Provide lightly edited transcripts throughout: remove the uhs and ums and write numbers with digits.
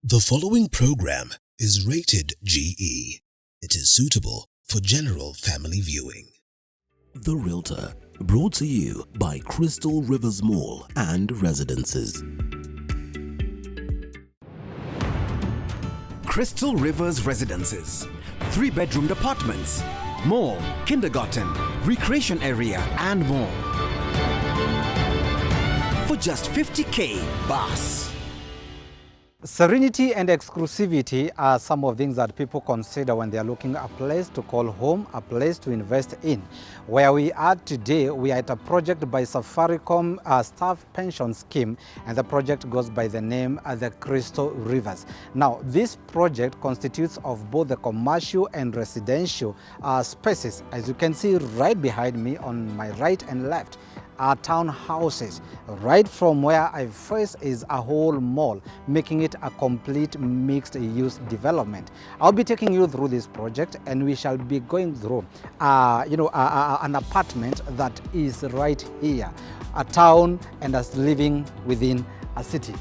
The following program is rated GE. It is suitable for general family viewing. The Realtor, brought to you by Crystal Rivers Mall and Residences. Crystal Rivers Residences. 3-bedroomed apartments, mall, kindergarten, recreation area, and more. For just 50K, bas. Serenity and exclusivity are some of the things that people consider when they are looking at a place to call home, a place to invest in. Where we are today, we are at a project by Safaricom Staff Pension Scheme, and the project goes by the name the Crystal Rivers. Now, this project constitutes of both the commercial and residential spaces. As you can see right behind me on my right and left, are townhouses. Right from where I face is a whole mall, making it a complete mixed-use development. I'll be taking you through this project, and we shall be going through, an apartment that is right here, a town and us living within a city.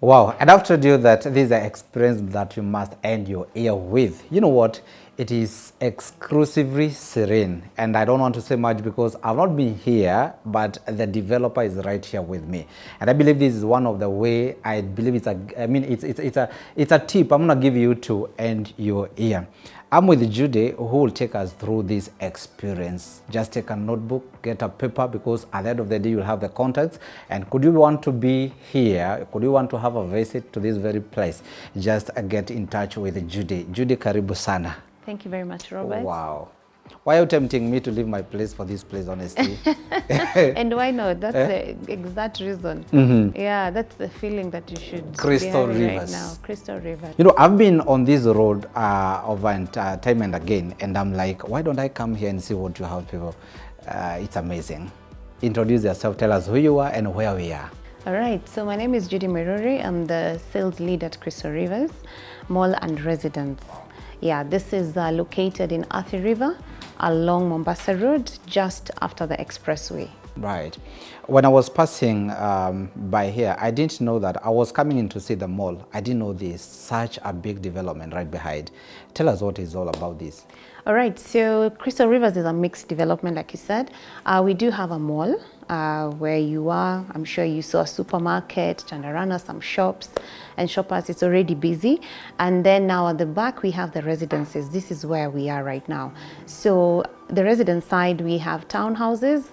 Wow, and I've told you that this is an experience that you must end your ear with. You know what? It is exclusively serene, and I don't want to say much because I've not been here, but the developer is right here with me, and I believe this is one of the way. I believe it's a tip I'm gonna give you to end your ear. I'm with Judy, who will take us through this experience. Just take a notebook, get a paper, because at the end of the day, you'll have the contacts. And could you want to be here? Could you want to have a visit to this very place? Just get in touch with Judy. Judy, karibu sana. Thank you very much, Robert. Wow. Why are you tempting me to leave my place for this place, honestly? And why not? That's the exact reason. Yeah, that's the feeling that you should Crystal be having Rivers. right now. Crystal Rivers. You know, I've been on this road over time and again, and I'm like, why don't I come here and see what you have, people? It's amazing. Introduce yourself, tell us who you are and where we are. All right, so my name is Judy Meruri. I'm the sales lead at Crystal Rivers Mall and Residence. Yeah, this is located in Athi River along Mombasa Road, just after the expressway. Right. When I was passing by here, I didn't know that. I was coming in to see the mall. I didn't know there's such a big development right behind. Tell us what is all about this. All right, so Crystal Rivers is a mixed development, like you said. We do have a mall where you are. I'm sure you saw a supermarket, Chandarana, some shops, and shoppers. It's already busy. And then now at the back, we have the residences. This is where we are right now. So the residence side, we have townhouses,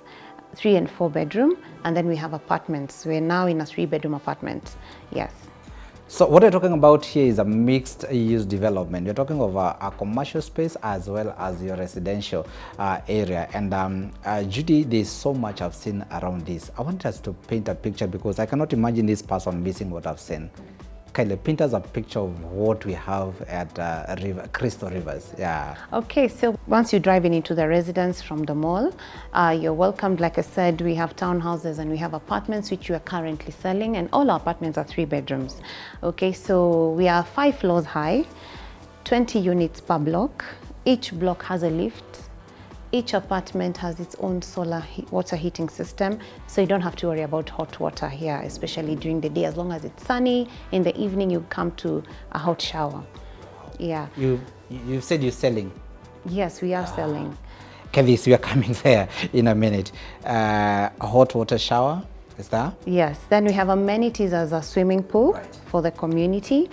3 and 4 bedroom, and then we have apartments. We're now in a 3-bedroom apartment. Yes. So what you're talking about here is a mixed-use development. You're talking of a commercial space as well as your residential area. And Judy, there's so much I've seen around this. I want us to paint a picture because I cannot imagine this person missing what I've seen. Kind of paint us a picture of what we have at Crystal Rivers. Yeah. Okay, so once you're driving into the residence from the mall, you're welcomed. Like I said, we have townhouses and we have apartments which we are currently selling, and all our apartments are 3 bedrooms. Okay, so we are 5 floors high, 20 units per block. Each block has a lift. Each apartment has its own solar water heating system, so you don't have to worry about hot water here, especially during the day. As long as it's sunny, in the evening you come to a hot shower. Yeah. You said you're selling. Yes, we are selling. Okay, this we are coming there in a minute. A hot water shower, is that? Yes. Then we have amenities as a swimming pool for the community.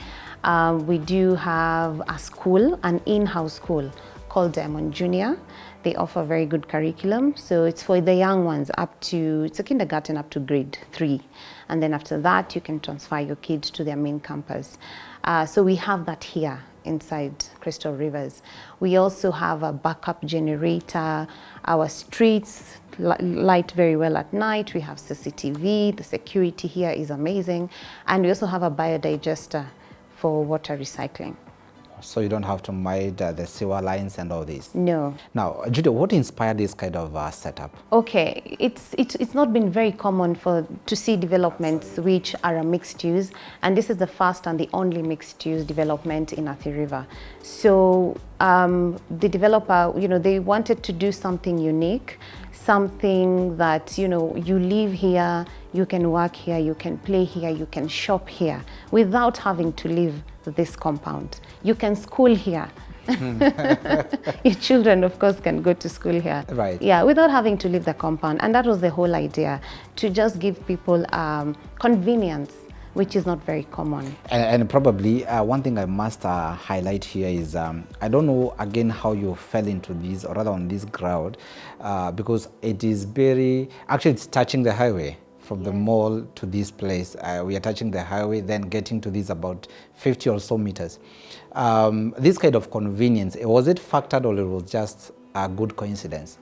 We do have a school, an in-house school called Diamond Junior. They offer very good curriculum. So it's for the young ones it's a kindergarten up to grade 3. And then after that, you can transfer your kids to their main campus. So we have that here inside Crystal Rivers. We also have a backup generator. Our streets light very well at night. We have CCTV. The security here is amazing. And we also have a biodigester for water recycling. So you don't have to mind the sewer lines and all this? No. Now, Judy, what inspired this kind of setup? Okay, it's not been very common to see developments which are a mixed use, and this is the first and the only mixed use development in Athi River. So the developer, they wanted to do something unique, something that, you live here, you can work here, you can play here, you can shop here without having to leave this compound. You can school here. Your children, of course, can go to school here. Right. Yeah, without having to leave the compound. And that was the whole idea, to just give people convenience, which is not very common. And probably one thing I must highlight here is, I don't know again how you fell into this, or rather on this ground, because it is actually it's touching the highway. From the mall to this place, we are touching the highway, then getting to this about 50 or so meters. This kind of convenience, was it factored or it was just a good coincidence?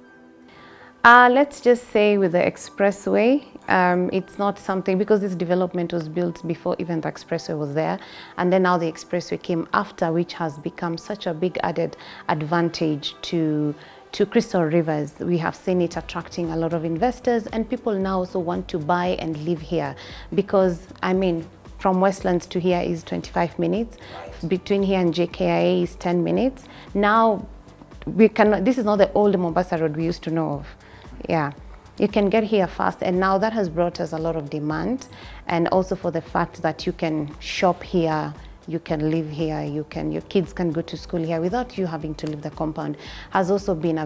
Let's just say with the expressway, it's not something, because this development was built before even the expressway was there, and then now the expressway came after, which has become such a big added advantage to Crystal Rivers. We have seen it attracting a lot of investors, and people now also want to buy and live here, because from Westlands to here is 25 minutes. Between here and JKIA is 10 minutes. Now this is not the old Mombasa Road we used to know of. Yeah, you can get here fast, and now that has brought us a lot of demand, and also for the fact that you can shop here, you can live here, your kids can go to school here without you having to leave the compound, has also been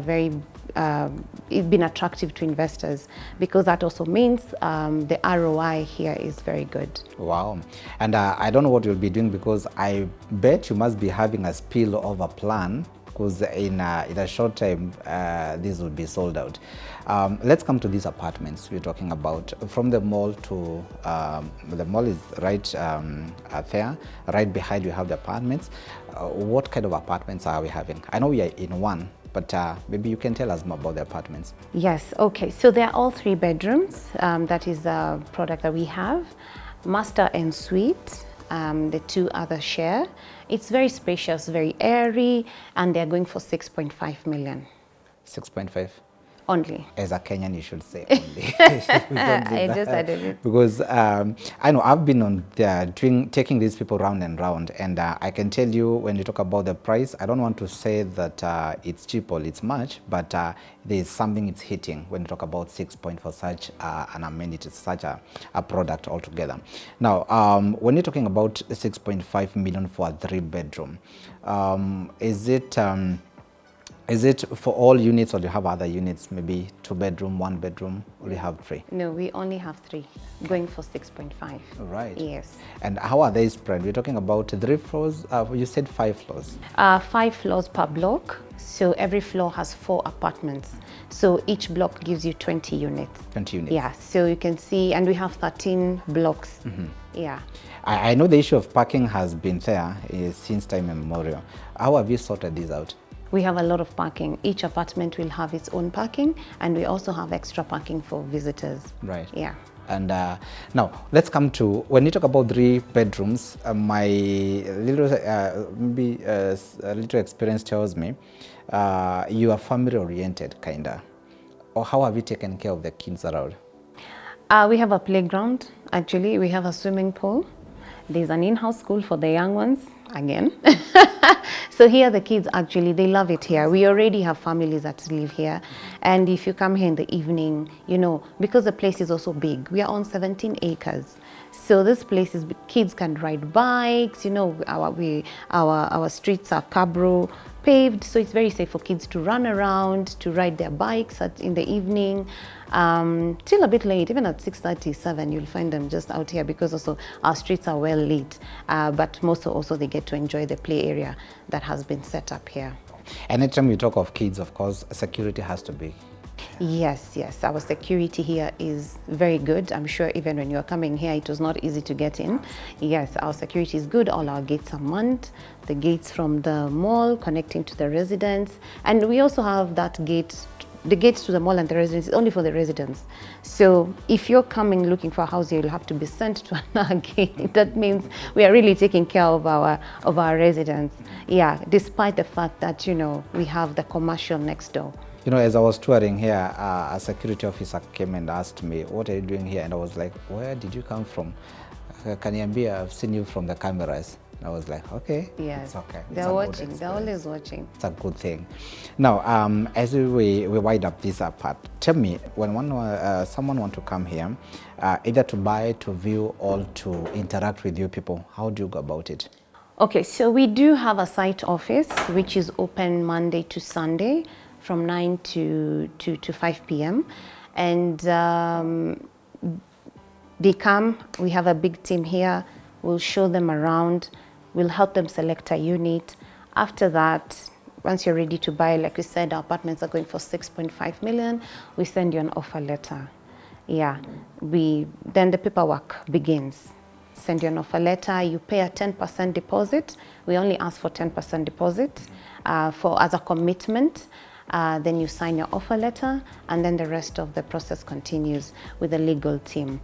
it's been attractive to investors, because that also means the ROI here is very good. Wow. And I don't know what you'll be doing, because I bet you must be having a spillover plan, because in a short time this will be sold out. Let's come to these apartments we're talking about. From the mall to the mall is right there, right behind you have the apartments. What kind of apartments are we having? I know we are in one, but maybe you can tell us more about the apartments. Yes, okay, so they're all 3 bedrooms. That is the product that we have. Master and suite. The 2 other share. It's very spacious, very airy, and they're going for 6.5 million. 6.5? Only. As a Kenyan, you should say only. I just added it. Because I know I've been on there taking these people round and round, and I can tell you, when you talk about the price, I don't want to say that it's cheap or it's much, but there's something it's hitting when you talk about 6 point for such an amenity, such a product altogether. Now, when you're talking about 6.5 million for a 3-bedroom, is it for all units, or do you have other units, maybe 2-bedroom, 1-bedroom, or do you have 3? No, we only have 3, going for 6.5. Right. Yes. And how are they spread? We're talking about 3 floors, you said 5 floors. 5 floors per block, so every floor has 4 apartments. So each block gives you 20 units. 20 units. Yeah, so you can see, and we have 13 blocks. Yeah. I know the issue of parking has been there since time immemorial. How have you sorted this out? We have a lot of parking. Each apartment will have its own parking, and we also have extra parking for visitors. Right. Yeah. And now let's come to, when you talk about 3 bedrooms, my little maybe a little experience tells me you are family oriented, kinda. Or how have you taken care of the kids around? We have a playground. Actually, we have a swimming pool. There's an in-house school for the young ones, again. So here the kids, actually, they love it here. We already have families that live here. And if you come here in the evening, because the place is also big, we are on 17 acres. So this place is, kids can ride bikes, our streets are cabro paved, so it's very safe for kids to run around, to ride their bikes in the evening. Till a bit late, even at 6:37, you'll find them just out here, because also our streets are well lit. But most also they get to enjoy the play area that has been set up here. Anytime we talk of kids, of course, security has to be. Yes, our security here is very good. I'm sure even when you are coming here, it was not easy to get in. Yes, our security is good. All our gates are manned. The gates from the mall connecting to the residents. And we also have that gate the gates to the mall and the residence is only for the residents. So if you're coming looking for a house here, you'll have to be sent to another gate. That means we are really taking care of our residents. Yeah, despite the fact that, you know, we have the commercial next door. You know, as I was touring here, a security officer came and asked me, what are you doing here? And I was like, where did you come from? Kaniambia, I've seen you from the cameras. I was like, okay, yes, it's okay. They're watching, they're always watching. It's a good thing. Now, as we wind up this part, tell me, when someone wants to come here, either to buy, to view, or to interact with you people, how do you go about it? Okay, so we do have a site office, which is open Monday to Sunday from 9 to 5 p.m. And they come, we have a big team here, we'll show them around, we'll help them select a unit. After that, once you're ready to buy, like we said, our apartments are going for 6.5 million, we send you an offer letter. Yeah, then the paperwork begins. Send you an offer letter, you pay a 10% deposit. We only ask for 10% deposit as a commitment. Then you sign your offer letter, and then the rest of the process continues with the legal team.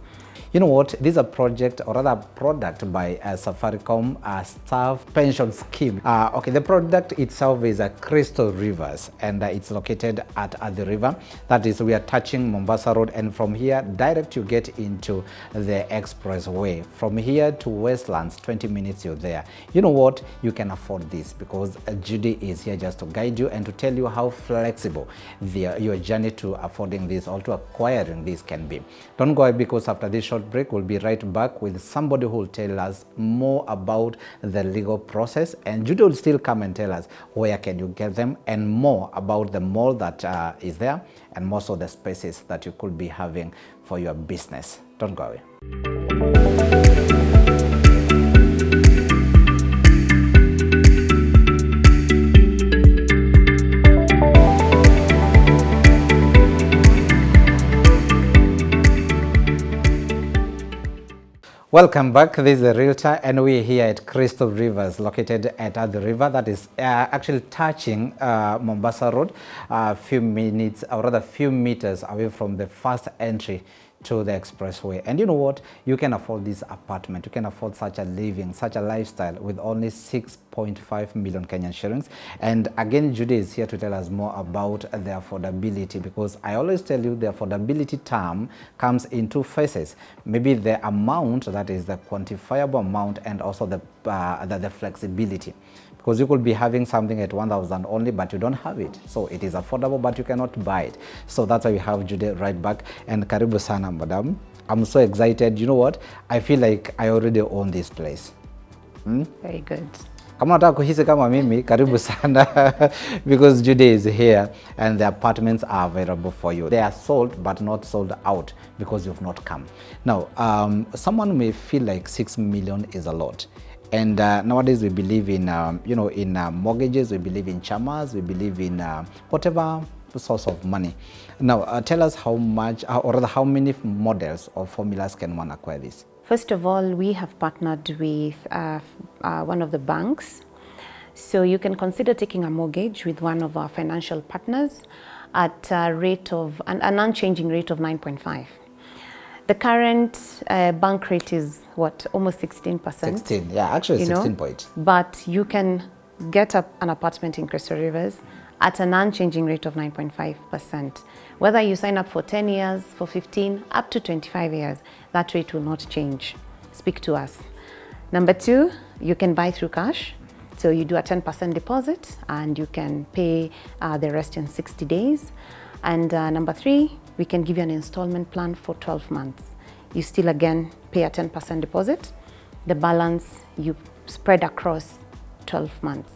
You know what? This is a project, or rather a product by Safaricom Staff Pension Scheme. Okay, the product itself is a Crystal Rivers, and it's located at the river. That is, we are touching Mombasa Road, and from here, direct you get into the expressway. From here to Westlands, 20 minutes you're there. You know what? You can afford this because Judy is here just to guide you and to tell you how flexible your journey to affording this or to acquiring this can be. Don't go away, because after this short break, we'll be right back with somebody who will tell us more about the legal process, and Judy will still come and tell us where can you get them and more about the mall that is there, and more so the spaces that you could be having for your business. Don't go away. Welcome back. This is the Realtor, and we're here at Crystal Rivers, located at the river that is actually touching Mombasa Road, a few minutes, or rather few meters away from the first entry to the expressway. And you know what? You can afford this apartment. You can afford such a living, such a lifestyle with only 6.5 million Kenyan shillings. And again, Judy is here to tell us more about the affordability, because I always tell you the affordability term comes in two phases. Maybe the amount, that is the quantifiable amount, and also the flexibility. Because you could be having something at 1,000 only, but you don't have it. So it is affordable, but you cannot buy it. So that's why we have Judy right back. And karibu sana, madam. I'm so excited. You know what? I feel like I already own this place. Very good. Kama nataka kuhisi kama mimi, karibu sana, because Judy is here and the apartments are available for you. They are sold, but not sold out because you've not come. Now, someone may feel like 6 million is a lot. And nowadays we believe in, in mortgages, we believe in chamas, we believe in whatever source of money. Now, tell us how much, or rather how many models or formulas can one acquire this? First of all, we have partnered with one of the banks. So you can consider taking a mortgage with one of our financial partners at a rate of, an unchanging rate of 9.5. The current bank rate is what, almost 16%? 16, yeah, actually 16 point. But you can get up an apartment in Crystal Rivers at an unchanging rate of 9.5%. Whether you sign up for 10 years, for 15, up to 25 years, that rate will not change. Speak to us. Number two, you can buy through cash. So you do a 10% deposit and you can pay the rest in 60 days. And number three, we can give you an installment plan for 12 months. You still again pay a 10% deposit. The balance you spread across 12 months.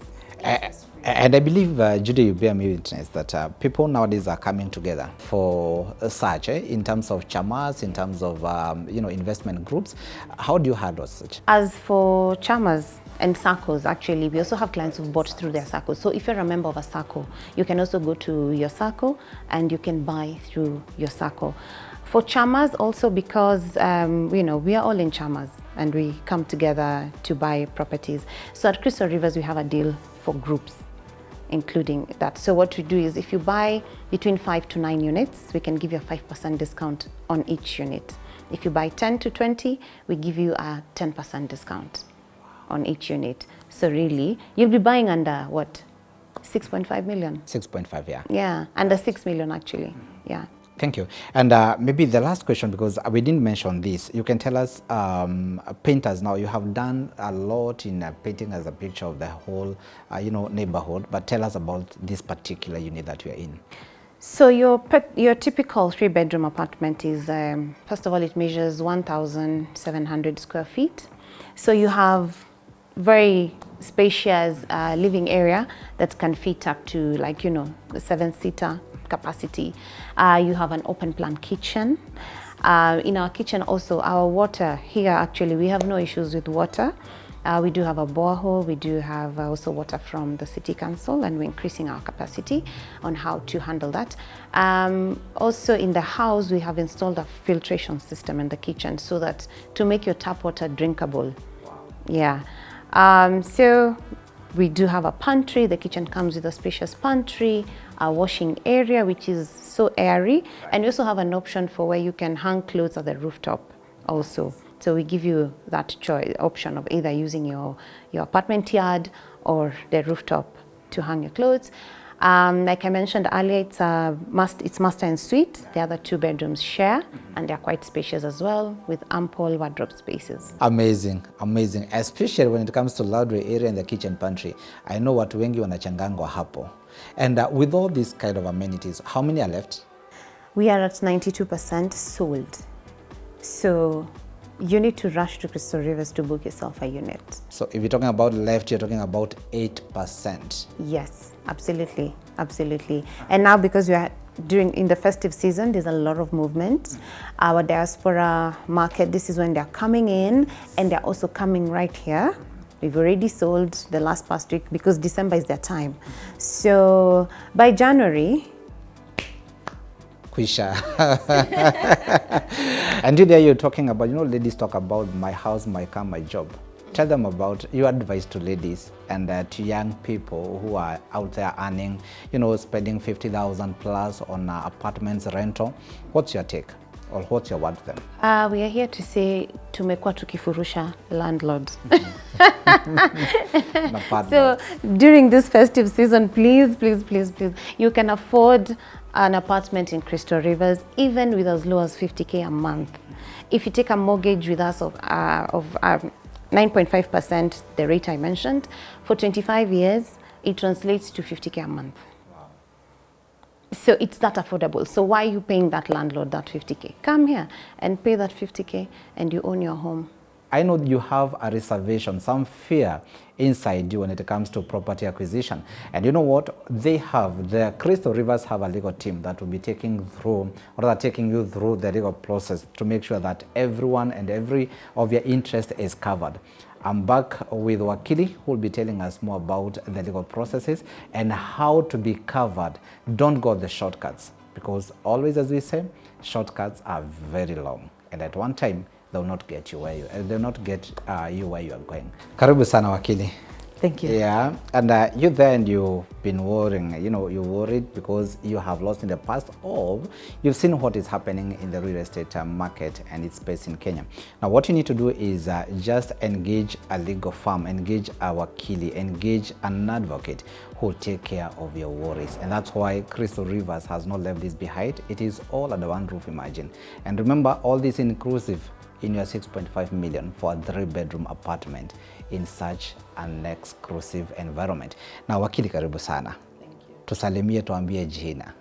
And I believe, Judy, you bear me witness that people nowadays are coming together for such, in terms of chamas, in terms of, investment groups. How do you handle such? As for chamas and SACCOs, actually, we also have clients who've bought through their SACCOs. So if you're a member of a SACCO, you can also go to your SACCO and you can buy through your SACCO. For chamas also, because, we are all in chamas and we come together to buy properties. So at Crystal Rivers, we have a deal for groups. including that. So what we do is if you buy between 5 to 9 units, we can give you a 5% discount on each unit. If you buy 10 to 20, we give you a 10% discount on each unit. So really, you'll be buying under what? 6.5 million. 6.5, yeah. Yeah, under 6 million actually, yeah. Thank you. And maybe the last question, because we didn't mention this, you can tell us, painters now, you have done a lot in painting as a picture of the whole, neighborhood, but tell us about this particular unit that you're in. So your typical 3-bedroom apartment is, first of all, it measures 1,700 square feet. So you have very spacious living area that can fit up to the 7-seater capacity. You have an open plan kitchen. In our kitchen also, our water here, actually, we have no issues with water. We do have a borehole. We do have also water from the city council, and we're increasing our capacity on how to handle that. Also in the house, we have installed a filtration system in the kitchen so that to make your tap water drinkable. Wow. Yeah. So we do have a pantry. The kitchen comes with a spacious pantry, a washing area, which is so airy. And we also have an option for where you can hang clothes at the rooftop also. So we give you that option of either using your apartment yard or the rooftop to hang your clothes. Like I mentioned earlier, it's master and suite. The other 2 bedrooms share, and they're quite spacious as well, with ample wardrobe spaces. Amazing, amazing. Especially when it comes to laundry area and the kitchen pantry. I know watu wengi wanachangangwa hapo. And with all these kind of amenities, how many are left? We are at 92% sold. So you need to rush to Crystal Rivers to book yourself a unit. So if you're talking about left, you're talking about 8%. Yes, absolutely, absolutely. And now because we are in the festive season, there's a lot of movement. Our diaspora market, this is when they're coming in, and they're also coming right here. We've already sold the past week because December is their time. So by January, and there you're talking about, ladies talk about my house, my car, my job. Tell them about your advice to ladies and to young people who are out there earning, spending 50,000 plus on apartments rental. What's your take, or what's your word to them? We are here to say tumekuwa tukifurusha landlords. So during this festive season, please, please, please, please, you can afford an apartment in Crystal Rivers, even with as low as 50K a month. If you take a mortgage with us of 9.5%, the rate I mentioned, for 25 years, it translates to 50K a month. Wow. So it's that affordable. So why are you paying that landlord that 50K? Come here and pay that 50K and you own your home. I know you have a reservation, some fear inside you when it comes to property acquisition. And you know what? The Crystal Rivers have a legal team that will be taking you through the legal process to make sure that everyone and every of your interest is covered. I'm back with Wakili, who will be telling us more about the legal processes and how to be covered. Don't go the shortcuts, because always, as we say, shortcuts are very long. And at one time, they'll not get you where you are going. Karibu sana Wakili. Thank you. Yeah, and you're there and you've been worrying. You're worried because you have lost in the past, or you've seen what is happening in the real estate market and its space in Kenya. Now, what you need to do is just engage a legal firm, engage a Wakili, engage an advocate who will take care of your worries. And that's why Crystal Rivers has not left this behind. It is all under one roof, imagine. And remember, all this inclusive in your 6.5 million for a 3-bedroom apartment in such an exclusive environment. Now, Wakili, karibu sana. Thank you. Tusalimie, tuambie jina.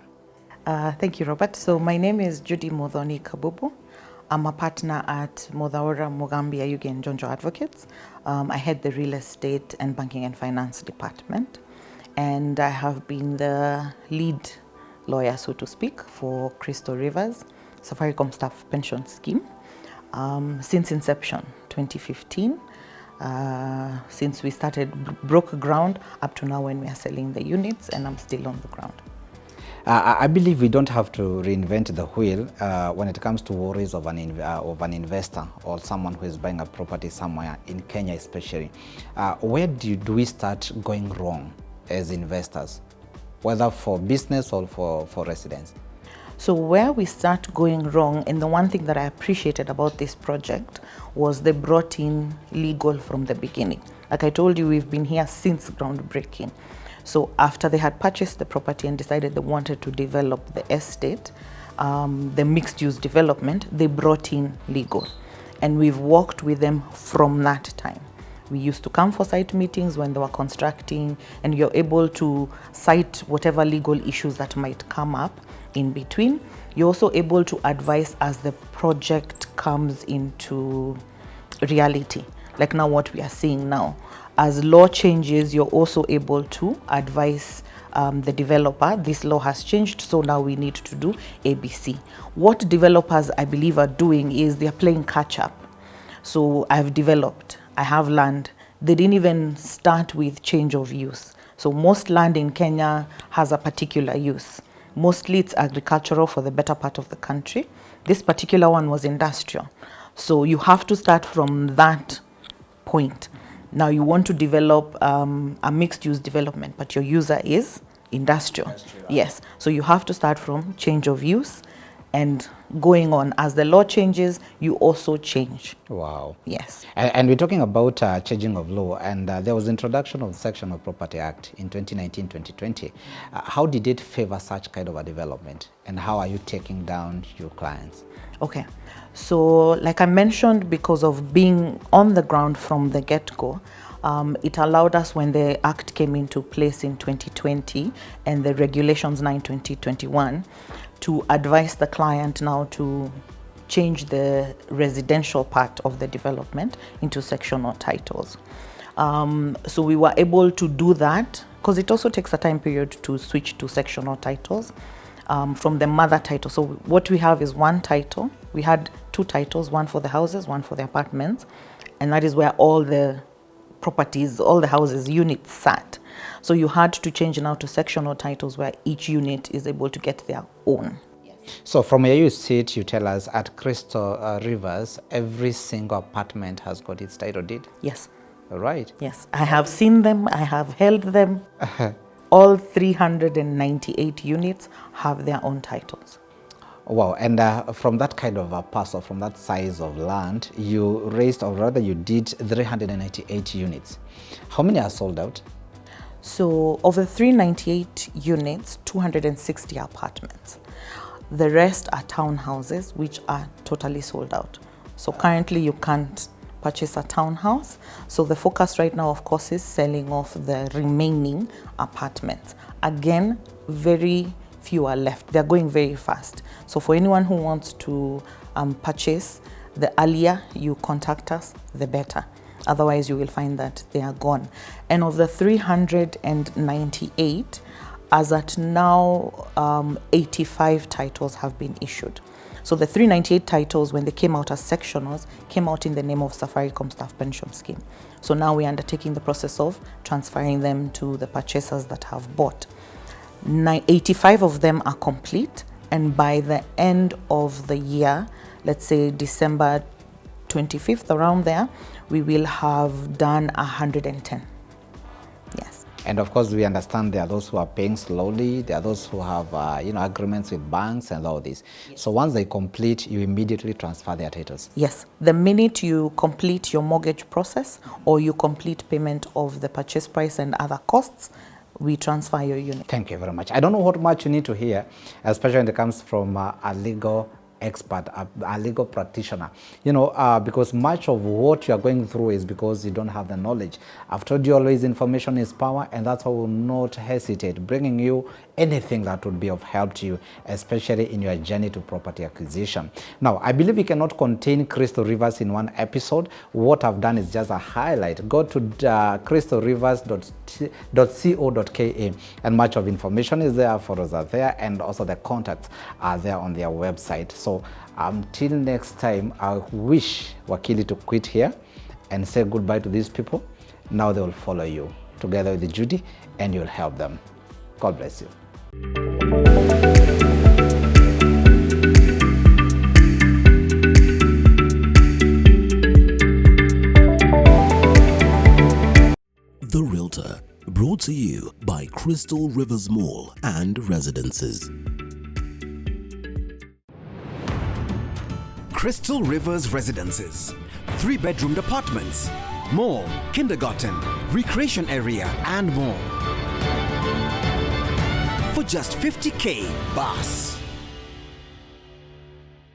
Thank you, Robert. So my name is Judy Muthoni Kabubu. I'm a partner at Muthaura Mugambia Yugi and Jonjo Advocates. I head the real estate and banking and finance department. And I have been the lead lawyer, so to speak, for Crystal Rivers Safaricom Staff Pension Scheme. Since inception, 2015, since we broke ground up to now when we are selling the units, and I'm still on the ground. I believe we don't have to reinvent the wheel when it comes to worries of an investor or someone who is buying a property somewhere in Kenya especially. Where do we start going wrong as investors, whether for business or for residents? So where we start going wrong, and the one thing that I appreciated about this project was they brought in legal from the beginning. Like I told you, we've been here since groundbreaking. So after they had purchased the property and decided they wanted to develop the estate, the mixed-use development, they brought in legal. And we've worked with them from that time. We used to come for site meetings when they were constructing, and you're able to cite whatever legal issues that might come up in between. You're also able to advise as the project comes into reality, like now what we are seeing now. As law changes, you're also able to advise the developer, this law has changed, so now we need to do ABC. What developers, I believe, are doing is they're playing catch up. So I've developed, I have land. They didn't even start with change of use. So most land in Kenya has a particular use. Mostly it's agricultural for the better part of the country. This particular one was industrial. So you have to start from that point. Now you want to develop a mixed-use development, but your user is industrial. Yes, so you have to start from change of use and going on. As the law changes, you also change. Wow. Yes. And we're talking about changing of law, and there was introduction of the Section of Property Act in 2019-2020. How did it favor such kind of a development, and how are you taking down your clients? Okay, so like I mentioned, because of being on the ground from the get-go, it allowed us, when the Act came into place in 2020 and the regulations 9/2021, to advise the client now to change the residential part of the development into sectional titles. So we were able to do that because it also takes a time period to switch to sectional titles from the mother title. So what we have is one title. We had two titles, one for the houses, one for the apartments, and that is where all the properties, all the houses, units sat. So you had to change now to sectional titles where each unit is able to get their own. So from where you sit, you tell us at Crystal Rivers, every single apartment has got its title deed? Yes. All right. Yes, I have seen them, I have held them. All 398 units have their own titles. Wow, and from that kind of a parcel, from that size of land, you raised, or rather you did 398 units. How many are sold out? So of the 398 units, 260 apartments. The rest are townhouses, which are totally sold out. So currently you can't purchase a townhouse. So the focus right now, of course, is selling off the remaining apartments. Again, very few are left. They're going very fast. So for anyone who wants to purchase, the earlier you contact us, the better. Otherwise, you will find that they are gone. And of the 398, as at now, 85 titles have been issued. So the 398 titles, when they came out as sectionals, came out in the name of Safaricom Staff Pension Scheme. So now we're undertaking the process of transferring them to the purchasers that have bought. 85 of them are complete, and by the end of the year, let's say December 25th, around there, we will have done 110. Yes. And of course, we understand there are those who are paying slowly. There are those who have, agreements with banks and all this. Yes. So once they complete, you immediately transfer their titles. Yes. The minute you complete your mortgage process or you complete payment of the purchase price and other costs, we transfer your unit. Thank you very much. I don't know what much you need to hear, especially when it comes from a legal expert, a legal practitioner, because much of what you are going through is because you don't have the knowledge. I've told you always information is power, and that's why we will not hesitate bringing you anything that would be of help to you, especially in your journey to property acquisition. Now, I believe we cannot contain Crystal Rivers in one episode. What I've done is just a highlight. Go to crystalrivers.co.ke, and much of information is there, photos are there, and also the contacts are there on their website. So until next time, I wish Wakili to quit here and say goodbye to these people. Now they will follow you together with Judy, and you'll help them. God bless you. The Realtor, brought to you by by Crystal Rivers Mall and Residences. Crystal Rivers Residences. 3-bedroomed apartments, mall, kindergarten, recreation area and more. For just 50K, bas.